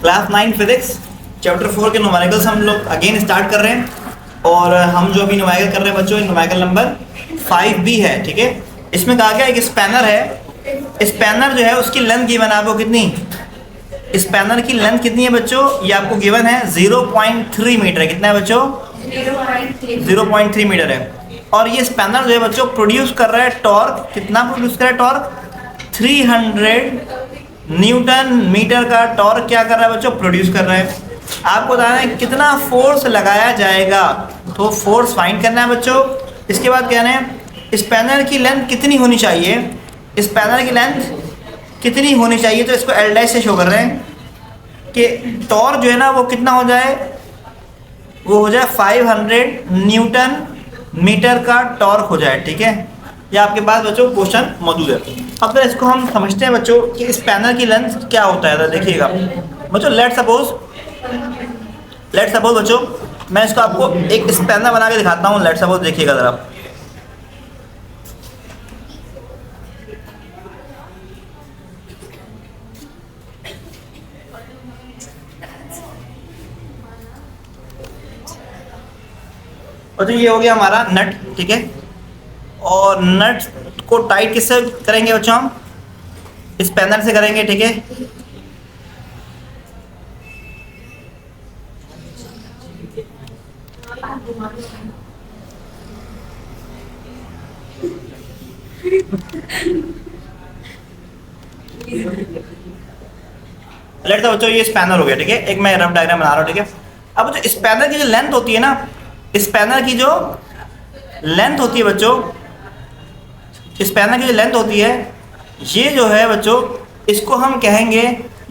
Class 9 physics chapter 4 के numericals हम लोग अगेन स्टार्ट कर रहे हैं। और हम जो अभी न्यूमेरिकल कर रहे हैं बच्चों, न्यूमेरिकल नंबर 5B है। ठीक है, इसमें कहा गया एक स्पैनर है। स्पैनर जो है उसकी लेंथ गिवन है आपको कितनी, स्पैनर की लेंथ कितनी है बच्चों, ये आपको गिवन है 0.3 मीटर है। कितना है बच्चों, 0.3 मीटर है। और ये स्पैनर जो है बच्चों प्रोड्यूस कर रहा है टॉर्क, कितना प्रोड्यूस कर रहा है टॉर्क, 300 न्यूटन मीटर का टॉर्क क्या कर रहा है बच्चों, प्रोड्यूस कर रहा है। आपको बताना है कितना फोर्स लगाया जाएगा, तो फोर्स फाइंड करना है बच्चों। इसके बाद कहना है स्पैनर की लेंथ कितनी होनी चाहिए, स्पैनर की लेंथ कितनी होनी चाहिए। तो इसको एल डैश से शो कर रहे हैं कि टॉर्क जो है ना वो कितना हो जाए, वो हो जाए 500 न्यूटन मीटर का टॉर्क हो जाए। ठीक है, ये आपके पास बच्चों क्वेश्चन मौजूद है। अब फिर इसको हम समझते हैं बच्चों कि स्पैनर की लेंथ क्या होता है। देखिएगा बच्चों, लेट सपोज बच्चों मैं इसको आपको एक स्पैनर बना के दिखाता हूँ। लेट सपोज देखिएगा जरा, बच्चों ये हो गया हमारा नट। ठीक है, और नट को टाइट किससे करेंगे बच्चों, हम स्पैनर से करेंगे। ठीक है, लेट बच्चों ये स्पैनर हो गया। ठीक है, एक मैं रफ डायग्राम बना रहा हूँ। ठीक है, अब जो स्पैनर की जो लेंथ होती है ना, स्पैनर की जो लेंथ होती है बच्चों, स्पैनर की जो लेंथ होती है, ये जो है बच्चों इसको हम कहेंगे,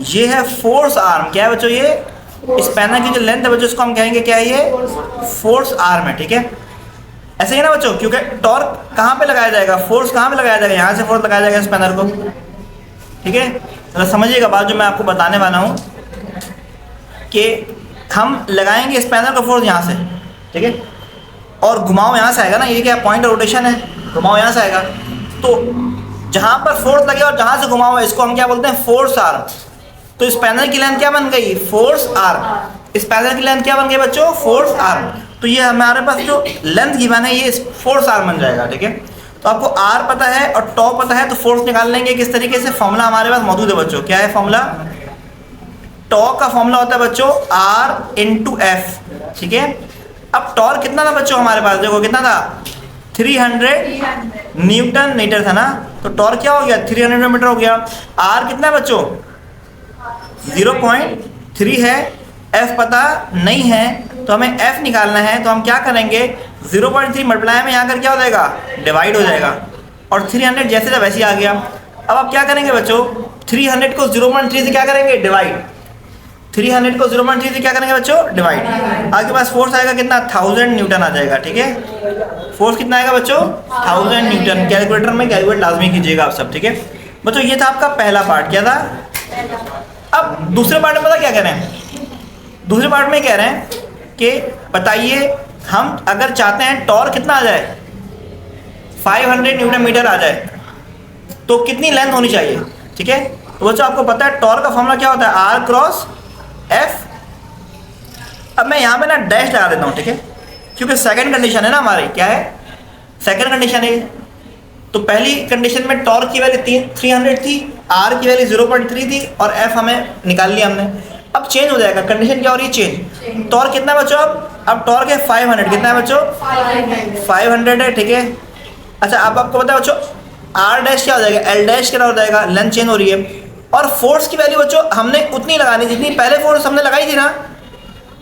ये है फोर्स आर्म। क्या है बच्चों, ये स्पैनर की जो लेंथ है बच्चों इसको हम कहेंगे क्या है, ये फोर्स आर्म है। ठीक है, ऐसे ही ना बच्चों, क्योंकि टॉर्क कहाँ पे लगाया जाएगा, फोर्स कहाँ पे लगाया जाएगा, यहाँ से फोर्स लगाया जाएगा स्पैनर को। ठीक है, तो समझिएगा बात जो मैं आपको बताने वाला हूँ कि हम लगाएंगे स्पैनर का फोर्स यहाँ से। ठीक है, और घुमाव यहाँ से आएगा ना, ये क्या पॉइंट रोटेशन है, घुमाव यहाँ से आएगा। तो जहाँ पर फोर्स लगे और जहाँ से घुमाव है इसको हम क्या बोलते हैं, फोर्स आर्म। तो स्पैनर की लेंथ क्या बन गई, फोर्स आर्म। स्पैनर की लेंथ क्या बन गई बच्चों, फोर्स आर्म। तो ये हमारे पास जो लेंथ गिवन है ये फोर्स आर्म बन जाएगा। ठीक है, तो आपको आर पता है और टॉ पता है, तो फोर्स निकाल लेंगे किस तरीके से, फॉर्मूला हमारे पास मौजूद है बच्चों। क्या है फॉर्मूला, टॉ का फॉर्मूला होता है बच्चों आर इंटू एफ। ठीक है, अब टॉर्क कितना था बच्चों हमारे पास, देखो कितना था, 300 न्यूटन मीटर था ना। तो टॉर्क क्या हो गया, 300 मीटर हो गया। आर कितना है बच्चों, 0.3 है। एफ पता नहीं है तो हमें एफ निकालना है। तो हम क्या करेंगे, 0.3 मल्टीप्लाई में यहाँ कर क्या हो जाएगा, डिवाइड हो जाएगा। और 300 जैसे था वैसे ही आ गया। अब आप क्या करेंगे बच्चों, 300 को 0.3 से क्या करेंगे, डिवाइड। 300 को 0.3 से क्या करेंगे बच्चों, डिवाइड। आपके पास फोर्स आएगा कितना, 1000 न्यूटन आ जाएगा। ठीक है, फोर्स कितना आएगा बच्चों, 1000 न्यूटन। कैलकुलेटर में कैलकुलेट लाजमी कीजिएगा आप सब। ठीक है बच्चों, ये था आपका पहला पार्ट। क्या था, अब दूसरे पार्ट में पता क्या कह रहे हैं, दूसरे पार्ट में कह रहे हैं कि बताइए हम अगर चाहते हैं टॉर्क कितना आ जाए, 500 न्यूटन मीटर आ जाए, तो कितनी लेंथ होनी चाहिए। ठीक है, तो बच्चों आपको पता है टॉर्क का फॉर्मूला क्या होता है, आर क्रॉस एफ। अब मैं यहाँ पे ना डैश लगा देता हूँ। ठीक है, क्योंकि सेकंड कंडीशन है ना हमारी, क्या है, सेकंड कंडीशन है। तो पहली कंडीशन में टॉर्क की वैल्यू 300 थी, आर की वैल्यू 0.3 थी और एफ हमें निकाल लिया हमने। अब चेंज हो जाएगा, कंडीशन क्या हो रही है, चेंज। टॉर्क कितना बच्चों, अब टॉर्क है 500, कितना है बच्चों, 500 है। ठीक है, अच्छा अब आपको पता है बच्चों आर डैश क्या हो जाएगा, एल डैश क्या हो जाएगा, लेंथ चेंज हो रही है। और फोर्स की वैल्यू बच्चों हमने उतनी लगानी जितनी पहले फोर्स हमने लगाई थी ना।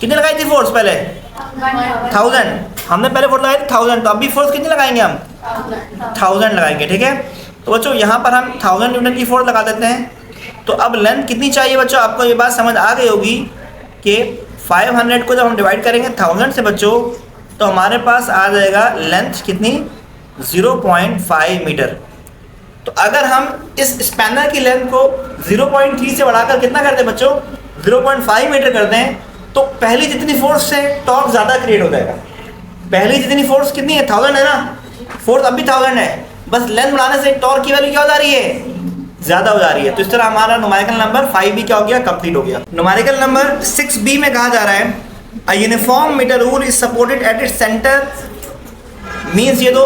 कितनी लगाई थी फोर्स पहले, 1000 हमने पहले फोर्स लगाई थी 1000। तो अभी फोर्स कितनी लगाएंगे हम, 1000 लगाएंगे। ठीक है, तो बच्चों यहाँ पर हम 1000 न्यूटन की फोर्स लगा देते हैं। तो अब लेंथ कितनी चाहिए बच्चों, आपको ये बात समझ आ गई होगी कि 500 को जब हम डिवाइड करेंगे 1000 से बच्चों, तो हमारे पास आ जाएगा लेंथ कितनी, 0.5 मीटर। तो अगर हम इस स्पैनर की लेंथ को 0.3 से बढ़ाकर कितना करते हैं बच्चों, 0.5 मीटर करते हैं, तो पहली जितनी फोर्स से टॉर्क ज़्यादा क्रिएट हो जाएगा। पहली जितनी फोर्स कितनी है, 1000 है ना, फोर्स अब भी 1000 है, बस लेंथ बढ़ाने से टॉर्क की वैल्यू क्या हो जा रही है, ज्यादा हो जा रही है। तो इस तरह हमारा न्यूमेरिकल नंबर 5b क्या हो गया, कंप्लीट हो गया। न्यूमेरिकल नंबर 6b में कहा जा रहा है a uniform metre rule is supported at its centre. Means ये तो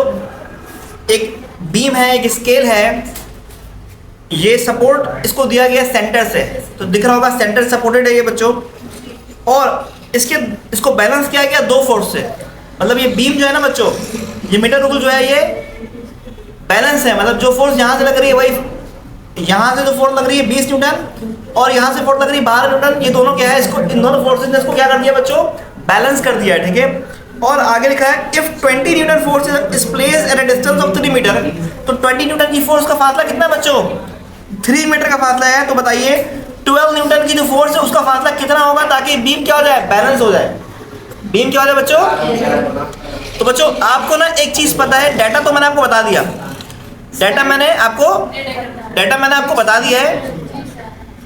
एक बीम है, एक स्केल है, ये सपोर्ट इसको दिया गया सेंटर से, तो दिख रहा होगा सेंटर सपोर्टेड है ये बच्चों, और इसको बैलेंस किया गया दो फोर्स से। मतलब ये बीम जो है ना बच्चों, ये मीटर रूल जो है ये बैलेंस है, मतलब जो फोर्स यहाँ से लग रही है वही यहाँ से जो फोर्स लग रही है 20 न्यूटन, और यहाँ से फोर्स लग रही है 12 न्यूटन, ये दोनों क्या है, इसको इन दोनों फोर्सेज ने इसको क्या कर दिया बच्चों, बैलेंस कर दिया है, ठीक है। और आगे लिखा है if 20 newton force is placed at a distance of 3 metre, तो 20 न्यूटन की फोर्स का फासला कितना बच्चों, 3 मीटर का फासला है। तो बताइए 12 न्यूटन की जो फोर्स है उसका फासला कितना होगा ताकि बीम क्या हो जाए, बैलेंस हो जाए, बीम क्या हो जाए बच्चों। तो बच्चों आपको ना एक चीज पता है, डाटा तो मैंने आपको बता दिया, डाटा मैंने आपको बता दिया है।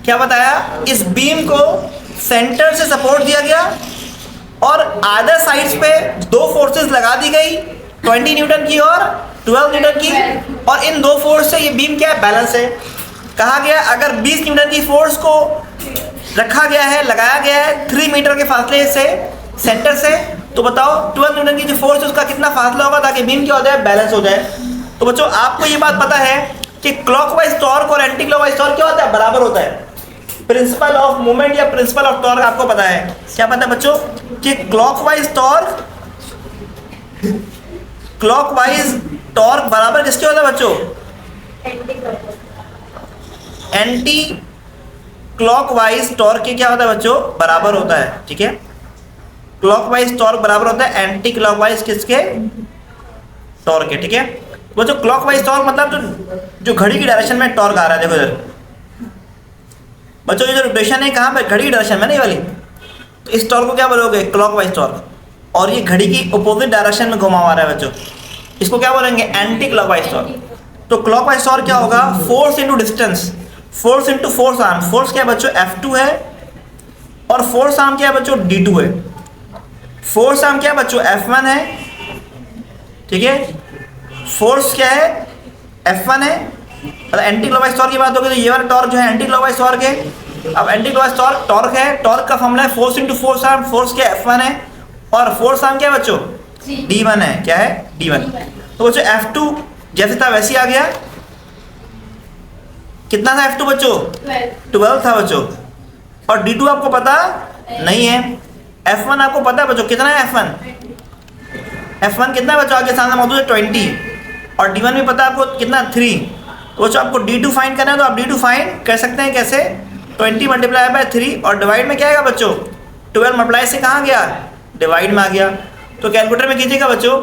क्या बताया, इस बीम को सेंटर से सपोर्ट दिया गया और अदर साइड्स पे दो फोर्सेस लगा दी गई, 20 न्यूटन की और 12 न्यूटन की, और इन दो फोर्स से ये बीम क्या है, बैलेंस है। कहा गया अगर 20 न्यूटन की फोर्स को रखा गया है, लगाया गया है 3 मीटर के फासले से सेंटर से, तो बताओ 12 न्यूटन की जो फोर्स है उसका कितना फासला होगा ताकि बीम क्या हो जाए, बैलेंस हो जाए। तो बच्चों आपको ये बात पता है कि क्लॉकवाइज टॉर्क और एंटी क्लॉकवाइज टॉर्क क्या होता है, बराबर होता है। प्रिंसिपल ऑफ मूवमेंट या प्रिंसिपल ऑफ टॉर्क आपको पता है, क्या पता है बच्चों कि क्लॉकवाइज टॉर्क बराबर किसके होता है बच्चों, एंटी क्लॉकवाइज टॉर्क के क्या होता है बच्चों, बराबर होता है, ठीक है। क्लॉकवाइज टॉर्क बराबर होता है एंटी क्लॉकवाइज किसके, टॉर्क के, ठीक है। वो जो क्लॉकवाइज टॉर्क मतलब जो घड़ी की डायरेक्शन में टॉर्क आ रहा है, देखो इधर बच्चों ये जो रोटेशन है कहाँ पे, घड़ी की डायरेक्शन में नहीं वाली, तो इस टॉर्क को क्या बोलोगे, क्लॉकवाइज टॉर्क। और ये घड़ी की अपोजिट डायरेक्शन में घुमा हुआ है बच्चों, इसको क्या बोलेंगे, एंटी क्लॉकवाइज टॉर्क। तो क्लॉकवाइज टॉर्क क्या होगा, force into distance, force into force arm. Force क्या है बच्चों, F2 है, और फोर्स आर्म क्या है बच्चों, D2 है। फोर्स आर्म क्या है बच्चों, F1 है, ठीक है। फोर्स क्या है, F1 है। मतलब एंटी क्लॉकवाइज टॉर्क की बात होगी तो ये वाला टॉर्क जो है एंटी क्लॉकवाइज टॉर्क है। अब एंटी क्लॉकवाइज टॉर्क है, टॉर्क का फॉर्मूला है force into force arm. Force क्या है, F1 है, और फोर्स आर्म क्या है बच्चों, D1 है। क्या है, D1। तो बच्चों F2 जैसे था वैसे ही आ गया। कितना था F2 बच्चों, 12 था बच्चों। और D2 आपको पता नहीं है। F1 आपको पता है बच्चों, कितना है F1 कितना है बच्चों, आगे सामने मौजूद है 20, और D1 भी पता है आपको कितना, 3। तो बच्चों आपको D2 फाइंड करना है, तो आप D2 फाइंड कर सकते हैं कैसे, 20 मल्टीप्लाई बाय 3, और डिवाइड में क्या आएगा बच्चों, 12 मल्टीप्लाई से कहाँ गया, डिवाइड में आ गया। तो कैलकुलेटर में कीजिएगा बच्चों,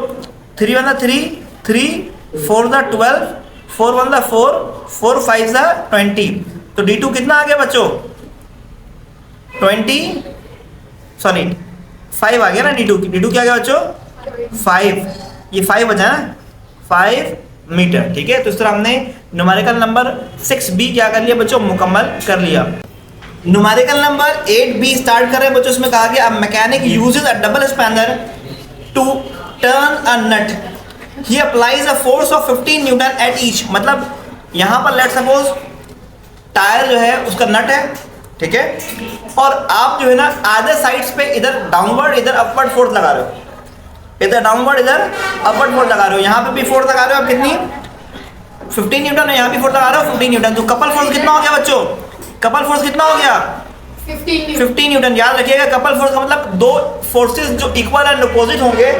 3 1 3, 3 4 12, 4 1 4, 4 5 20। तो D2 कितना आ गया बच्चों, 5 आ गया ना D2 क्या आ गया बच्चों, 5। ये 5 बचा ना, 5 मीटर, ठीक है। तो इस तरह हमने न्यूमेरिकल नंबर 6b क्या कर लिया बच्चों, मुकम्मल कर लिया। न्यूमेरिकल नंबर 8b स्टार्ट कर रहे हैं बच्चों। इसमें कहा गया mechanic uses a double spanner to turn a nut, he applies a force of 15 newton at each. मतलब यहाँ पर लेट सपोज टायर जो है उसका नट है, ठीक है, और आप जो है ना आधे साइड्स पे इधर डाउनवर्ड इधर अपवर्ड फोर्स लगा रहे हो, इधर डाउनवर्ड इधर अपवर्ड फोर्स लगा रहे हो। यहाँ पे भी फोर्स लगा रहे हो आप, कितनी, 15 न्यूटन है, यहाँ भी फोर्स लगा रहे हो 15 न्यूटन। तो कपल फोर्स कितना हो गया बच्चों, कपल फोर्स कितना हो गया, 15 न्यूटन। याद रखिएगा कपल फोर्स का मतलब दो फोर्सेस जो इक्वल एंड अपोजिट होंगे,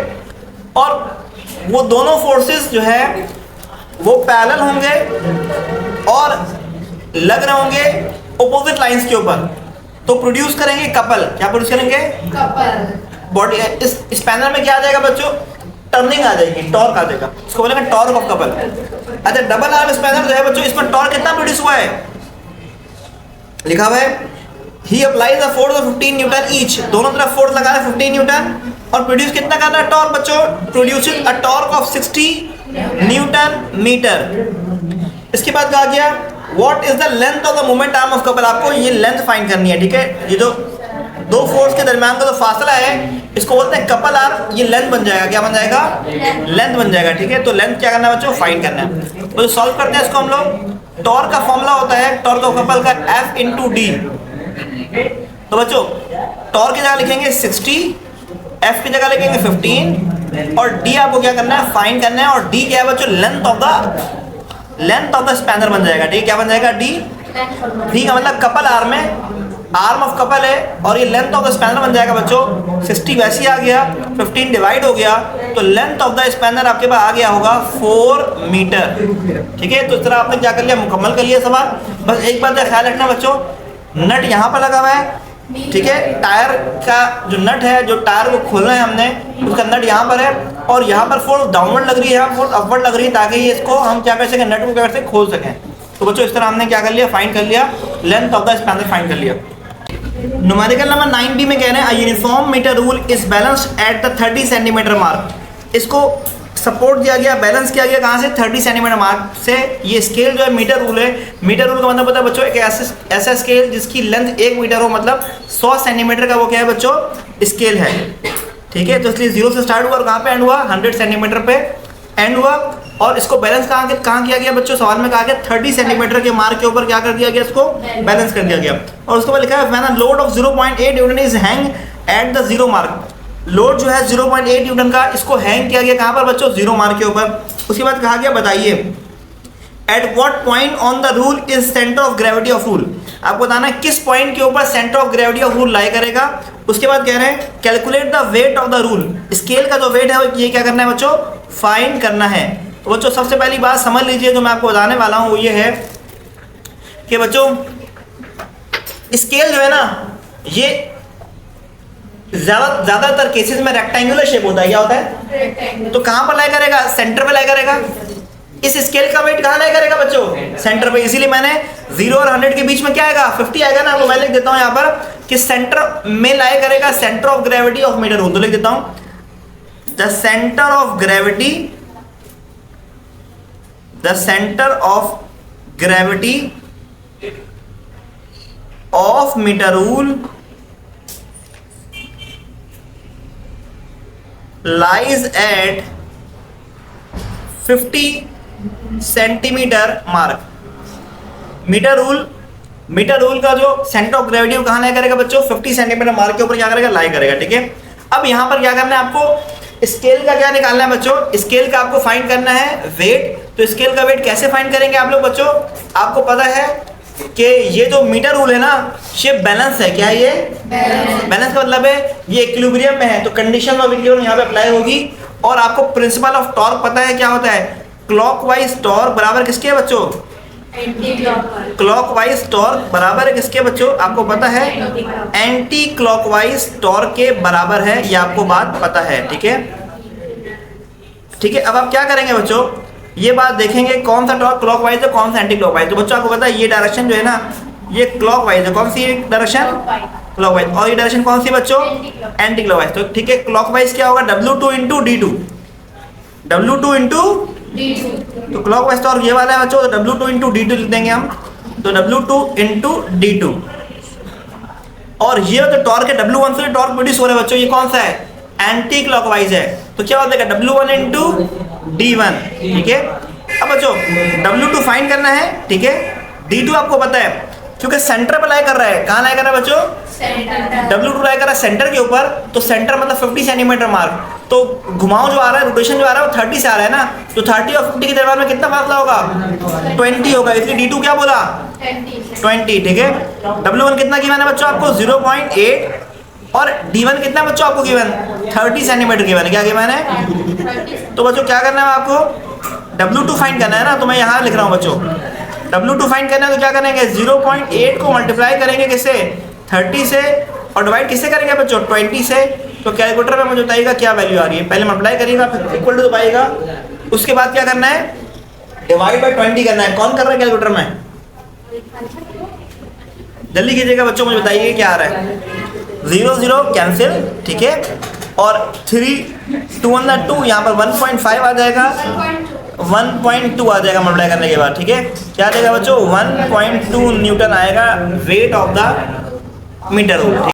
और वो दोनों फोर्सेस जो है वो पैरेलल होंगे और लग रहे होंगे अपोजिट लाइंस के ऊपर, तो प्रोड्यूस करेंगे कपल। क्या प्रोड्यूस करेंगे, कपल। बॉडी इस स्पैनर में क्या आ जाएगा बच्चों, टर्निंग आ जाएगी, टॉर्क आ जाएगा, इसको बोलेंगे टॉर्क ऑफ कपल। अच्छा डबल आर्म स्पैनर जो है बच्चों, इसमें टॉर्क कितना प्रोड्यूस हुआ है, लिखा हुआ है ही applies a force of 15 newton each. दोनों तरफ फोर्स लगा रहे 15 न्यूटन, और प्रोड्यूस कितना कर रहा है टॉर्क बच्चों, producing a torque of 60 newton metre. इसके बाद कहा गया what is the length of the moment arm of couple. आपको ये लेंथ फाइंड करनी है, ठीक है। ये जो दो फोर्स के दरमियान का जो फासला है इसको बोलते हैं कपल आर्म। ये लेंथ बन जाएगा, क्या बन जाएगा, लेंथ बन जाएगा, ठीक है। तो लेंथ क्या करना है बच्चों, फाइंड करना है। तो सॉल्व करते हैं इसको हम लोग। टॉर्क का फॉर्मूला होता है टॉर्क ऑफ कपल का F इंटू डी। तो बच्चों टॉर्क की जगह लिखेंगे 60, F की जगह लिखेंगे 15 और D आपको क्या करना है, फाइंड करना है। और D क्या है बच्चों, लेंथ ऑफ द स्पैनर बन जाएगा। ठीक है, क्या बन जाएगा, D। ठीक है, मतलब कपल आर्म है, आर्म ऑफ कपल है और ये लेंथ ऑफ द स्पैनर बन जाएगा बच्चों 60 वैसे ही आ गया, 15 डिवाइड हो गया तो लेंथ ऑफ द स्पैनर आपके पास आ गया होगा 4 मीटर। ठीक है, तो इस तरह आपने क्या कर लिया, मुकम्मल कर लिया सवाल। बस एक बात का ख्याल रखना बच्चों, नट यहाँ पर लगा हुआ है। ठीक है, टायर का जो नट है, जो टायर को खोलना है हमने, उसका नट यहाँ पर है और यहाँ पर फोर्स डाउनवर्ड लग रही है, यहाँ फोर्स अपवर्ड लग रही है, ताकि ये इसको हम क्या कर सकें, नट को क्या कर सकें, खोल सकें। तो बच्चों इस तरह हमने क्या कर लिया, फाइंड कर लिया, length of the spanner find कर लिया। न्यूमेरिकल नंबर 9B में कह रहे हैं uniform metre rule is balanced at the 30 centimetre mark. इसको सपोर्ट दिया गया, बैलेंस किया गया कहाँ से, 30 सेंटीमीटर मार्क से। ये स्केल जो है मीटर रूल है, मीटर रूल का मतलब पता है बच्चों, एक ऐसा स्केल जिसकी लेंथ 1 मीटर हो, मतलब 100 सेंटीमीटर का वो क्या है बच्चों, स्केल है। ठीक है, तो इसलिए 0 से स्टार्ट हुआ और कहाँ पे एंड हुआ, 100 सेंटीमीटर पे एंड हुआ। और इसको बैलेंस कहाँ किया गया बच्चों, सवाल में कहा गया 30 सेंटीमीटर के मार्क के ऊपर क्या कर दिया गया, इसको बैलेंस कर दिया गया। और उसके बाद लिखा है when a load of 0.8 Newton is hang at the 0 mark. Load जो है 0.8 न्यूटन का, इसको हैंग किया गया कहाँ पर बच्चों, 0 मार्क के ऊपर। उसके बाद कहा गया बताइए at what point on the rule is centre of gravity of rule. आपको बताना है किस पॉइंट के ऊपर centre of gravity of rule lie करेगा। उसके बाद कह रहे हैं calculate the weight of the rule. Scale का जो वेट है ये क्या करना है बच्चों, फाइंड करना है। तो बच्चों सबसे पहली बात समझ लीजिए, जो मैं आपको बताने वाला हूँ वो ये है कि बच्चों स्केल जो है ना, ये ज्यादातर केसेस में रेक्टेंगुलर शेप होता है। क्या होता है, तो कहाँ पर लाई करेगा, सेंटर पे लाई करेगा। इस स्केल का वेट कहाँ लाई करेगा बच्चों, सेंटर पे। इसीलिए मैंने 0 और 100 के बीच में क्या आएगा, 50 आएगा ना। तो मैं लिख देता हूँ यहाँ पर कि सेंटर में लाई करेगा centre of gravity of metre rule. तो लिख देता हूँ the centre of gravity, the centre of gravity of metre rule lies at 50 centimetre mark. Metre rule का जो सेंटर ऑफ ग्रेविटी कहाँ लाई करेगा बच्चों, 50 सेंटीमीटर मार्क के ऊपर क्या करेगा, लाई करेगा। ठीक है, अब यहाँ पर क्या करना है आपको, स्केल का क्या निकालना है बच्चों, स्केल का आपको फाइंड करना है वेट। तो स्केल का वेट कैसे फाइंड करेंगे आप लोग बच्चों, आपको पता है कि ये जो मीटर रूल है ना, ये बैलेंस है। क्या है ये, बैलेंस का मतलब है ये इक्विलिब्रियम में है, तो कंडीशन ऑफ इक्विलिब्रियम यहाँ पे अप्लाई होगी। और आपको प्रिंसिपल ऑफ टॉर्क पता है क्या होता है, क्लॉकवाइज टॉर्क बराबर किसके है बच्चों, क्लॉकवाइज टॉर्क बराबर है किसके बच्चों, आपको पता है एंटी क्लॉकवाइज टॉर्क के बराबर है, ये आपको बात पता है। ठीक है, ठीक है। अब आप क्या करेंगे बच्चों, ये बात देखेंगे कौन सा टॉर्क क्लॉकवाइज है, कौन सा एंटी क्लॉकवाइज। तो बच्चों आपको पता है ये डायरेक्शन जो है ना, ये क्लॉकवाइज है। कौन सी डायरेक्शन, क्लॉकवाइज। और ये डायरेक्शन कौन सी बच्चों, एंटी क्लॉकवाइज। तो ठीक है, क्लॉकवाइज क्या होगा, W2 into D2, W2 into D2। तो क्लॉकवाइज टॉर्क ये वाला है बच्चों, तो W2 इंटू D2 लिख देंगे हम। तो W2 इंटू D2। और ये जो टॉर्क है W1 से टॉर्क प्रोड्यूस हो रहा है बच्चों, ये कौन सा है, एंटी क्लॉकवाइज है। तो क्या हो जाएगा, W1 इंटू D1। ठीक है, अब बच्चों W2 फाइंड करना है। ठीक है, D2 आपको पता है क्योंकि सेंटर पर लाई कर रहा है। कहाँ लाई कर रहा है बच्चों, W2 लाई कर रहा है सेंटर के ऊपर। तो सेंटर मतलब 50 सेंटीमीटर मार्क। तो घुमाव जो आ रहा है, रोटेशन जो आ रहा है वो 30 से आ रहा है ना। तो 30 और 50 के दरम्यान में कितना फासला होगा, 20 होगा। इसलिए D2 क्या बोला, 20। ठीक है, W1 कितना गिवन है बच्चों आपको, 0.8 और D1 कितना बच्चों आपको गिवन, 30 सेंटीमीटर गिवन है। क्या गिवन है, तो बच्चों क्या करना है आपको, W2 फाइंड करना है ना। तो मैं यहाँ लिख रहा हूँ बच्चों, W2 फाइंड करना है तो क्या करेंगे, 0.8 को मल्टीप्लाई करेंगे किससे, 30 से, और डिवाइड किससे करेंगे बच्चों, 20 से। तो कैलकुलेटर में मुझे बताइएगा क्या वैल्यू आ रही है, पहले मल्टीप्लाई करिएगा फिर इक्वल टू दबाइएगा। उसके बाद क्या करना है, डिवाइड बाय 20 करना है। कौन कर रहा है कैलकुलेटर में, जल्दी कीजिएगा बच्चों, मुझे बताइए क्या आ रहा है। 0 0 कैंसिल। ठीक है, और 3 2 1 2, यहाँ पर 1.5 आ जाएगा, 1.2 आ जाएगा मल्टीप्लाई करने के बाद। ठीक है, क्या आ जाएगा बच्चों, 1.2 न्यूटन आएगा weight of the metre rule.